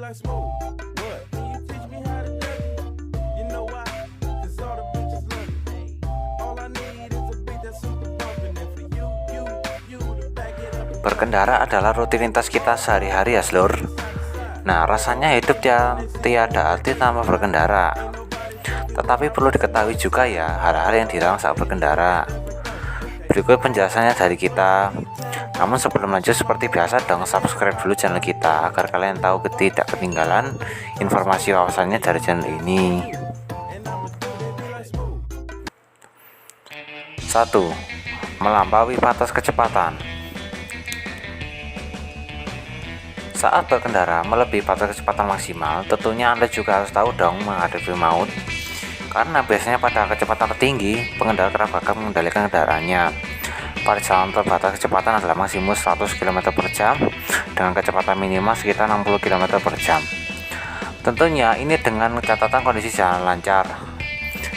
like smooth. What? Can you teach me how to do it? You know why? 'Cause all the bitches love it. All I need is a beat that's super bumpin'. And for you to back it up. Berkendara adalah rutinitas kita sehari-hari ya seluruh. Nah, rasanya hidup tiada arti tanpa berkendara. Tetapi perlu diketahui juga ya hal-hal yang dilarang saat berkendara. Berikut penjelasannya dari kita. Namun sebelum lanjut, seperti biasa dong, subscribe dulu channel kita agar kalian tahu tidak ketinggalan informasi wawasannya dari channel ini. 1. Melampaui batas kecepatan. Saat berkendara melebihi batas kecepatan maksimal, tentunya Anda juga harus tahu dong menghadapi maut. Karena biasanya pada kecepatan tertinggi, pengendara kerap gagal mengendalikan kendaraannya. Pada jalan tol batas kecepatan adalah maksimum 100 km per jam dengan kecepatan minimal sekitar 60 km per jam. Tentunya ini dengan catatan kondisi jalan lancar.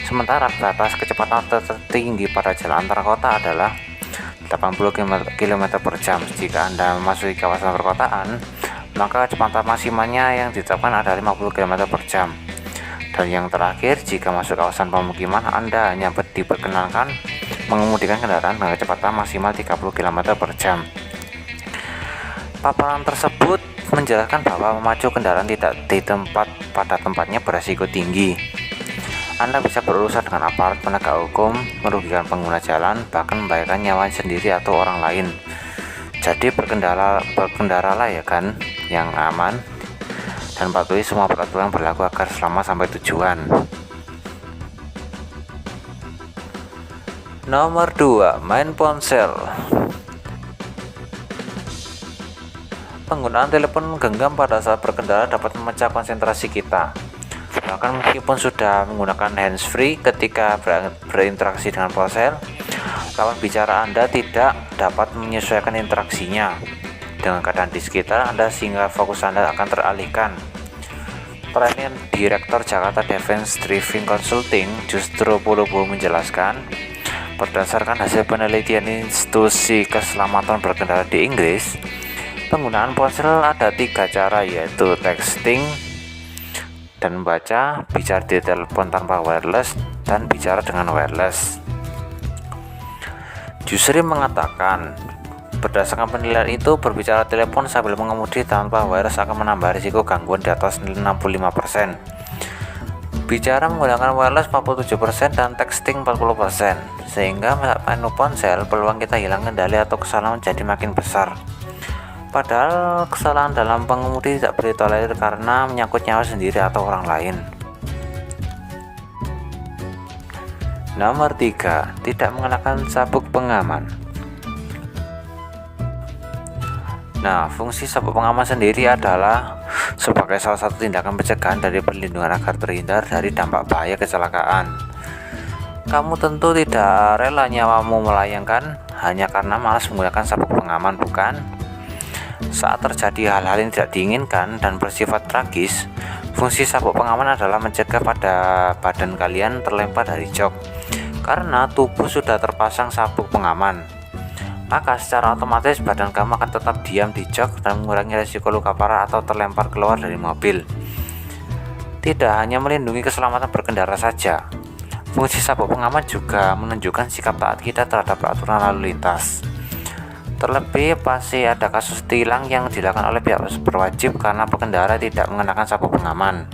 Sementara batas kecepatan tertinggi pada jalan antar kota adalah 80 km per jam. Jika Anda memasuki kawasan perkotaan, maka kecepatan maksimalnya yang ditetapkan adalah 50 km per jam. Dan yang terakhir, jika masuk kawasan pemukiman, Anda hanya diperkenankan mengemudikan kendaraan dengan kecepatan maksimal 30 km per jam. Paparan tersebut menjelaskan bahwa memacu kendaraan tidak di tempat pada tempatnya beresiko tinggi. Anda bisa berurusan dengan aparat penegak hukum, merugikan pengguna jalan, bahkan membahayakan nyawa sendiri atau orang lain. Jadi berkendaralah ya kan, yang aman, dan patuhi semua peraturan berlaku agar selamat sampai tujuan. Nomor 2, main ponsel. Penggunaan telepon genggam pada saat berkendara dapat memecah konsentrasi kita. Bahkan meskipun sudah menggunakan handsfree ketika berinteraksi dengan ponsel, lawan bicara Anda tidak dapat menyesuaikan interaksinya dengan keadaan di sekitar Anda sehingga fokus Anda akan teralihkan. Training Direktur Jakarta Defense Driving Consulting Justru Pulubo menjelaskan, berdasarkan hasil penelitian Institusi Keselamatan Berkendara di Inggris, penggunaan ponsel ada 3 cara, yaitu texting dan membaca, bicara di telepon tanpa wireless, dan bicara dengan wireless. Justru mengatakan, berdasarkan penilaian itu, berbicara telepon sambil mengemudi tanpa wireless akan menambah risiko gangguan di atas 65%. Bicara menggunakan wireless 47% dan texting 40%, sehingga menu ponsel peluang kita hilang kendali atau kesalahan menjadi makin besar. Padahal kesalahan dalam pengemudi tidak boleh ditolerir karena menyangkut nyawa sendiri atau orang lain. Nomor 3, tidak mengenakan sabuk pengaman. Nah, fungsi sabuk pengaman sendiri adalah sebagai salah satu tindakan pencegahan dari perlindungan agar terhindar dari dampak bahaya kecelakaan. Kamu tentu tidak rela nyawamu melayangkan hanya karena malas menggunakan sabuk pengaman, bukan? Saat terjadi hal-hal yang tidak diinginkan dan bersifat tragis, fungsi sabuk pengaman adalah mencegah pada badan kalian terlempar dari jok. Karena tubuh sudah terpasang sabuk pengaman, maka secara otomatis badan kamu akan tetap diam di jok dan mengurangi risiko luka parah atau terlempar keluar dari mobil. Tidak hanya melindungi keselamatan berkendara saja, fungsi sabuk pengaman juga menunjukkan sikap taat kita terhadap aturan lalu lintas. Terlebih pasti ada kasus tilang yang dilakukan oleh pihak berwajib karena pengendara tidak mengenakan sabuk pengaman.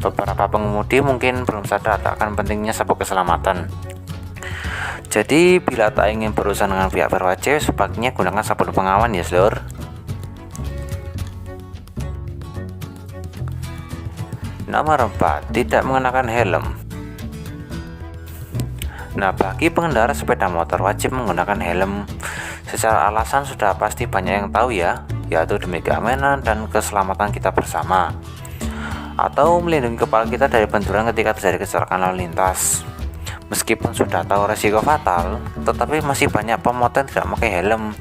Beberapa pengemudi mungkin belum sadar akan pentingnya sabuk keselamatan. Jadi bila tak ingin berurusan dengan pihak berwajib, sebaiknya gunakan sabuk pengaman ya seluruh. Nomor 4, tidak mengenakan helm. Nah, bagi pengendara sepeda motor wajib menggunakan helm. Secara alasan sudah pasti banyak yang tahu ya, yaitu demi keamanan dan keselamatan kita bersama, atau melindungi kepala kita dari benturan ketika terjadi kecelakaan lalu lintas. Meskipun sudah tahu resiko fatal, tetapi masih banyak pemotor yang tidak memakai helm.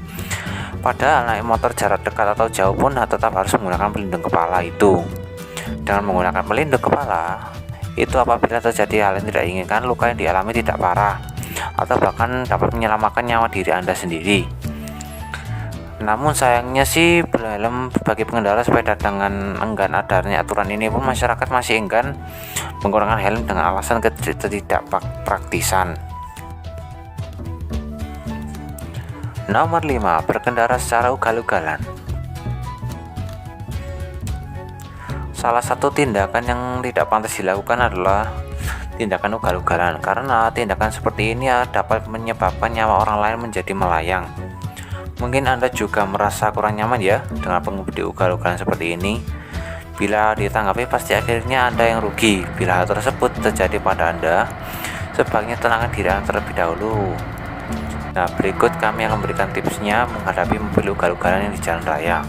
Padahal naik motor jarak dekat atau jauh pun tetap harus menggunakan pelindung kepala itu. Dengan menggunakan pelindung kepala, itu apabila terjadi hal yang tidak diinginkan, luka yang dialami tidak parah, atau bahkan dapat menyelamatkan nyawa diri Anda sendiri. Namun sayangnya sih berhelm bagi pengendara sepeda dengan enggan adanya aturan ini pun masyarakat masih enggan menggunakan helm dengan alasan ketidakpraktisan. Nomor 5. Berkendara secara ugal-ugalan. Salah satu tindakan yang tidak pantas dilakukan adalah tindakan ugal-ugalan, karena tindakan seperti ini dapat menyebabkan nyawa orang lain menjadi melayang. Mungkin Anda juga merasa kurang nyaman ya dengan pengemudi ugal-ugalan seperti ini. Bila ditanggapi pasti akhirnya Anda yang rugi. Bila hal tersebut terjadi pada Anda, sebaiknya tenangkan diri Anda terlebih dahulu. Nah, berikut kami akan memberikan tipsnya menghadapi mobil ugal-ugalan yang di jalan raya.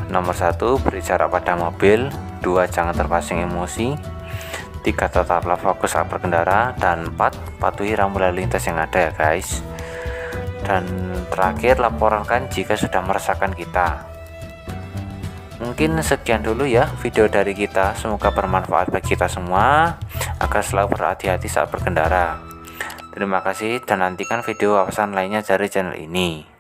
Nomor 1, beri jarak pada mobil. 2, jangan terpancing emosi. 3, tetaplah fokus saat berkendara. Dan 4, patuhi rambu lalu lintas yang ada ya guys. Dan terakhir, laporkan jika sudah meresahkan kita. Mungkin sekian dulu ya video dari kita. Semoga bermanfaat bagi kita semua agar selalu berhati-hati saat berkendara. Terima kasih dan nantikan video wawasan lainnya dari channel ini.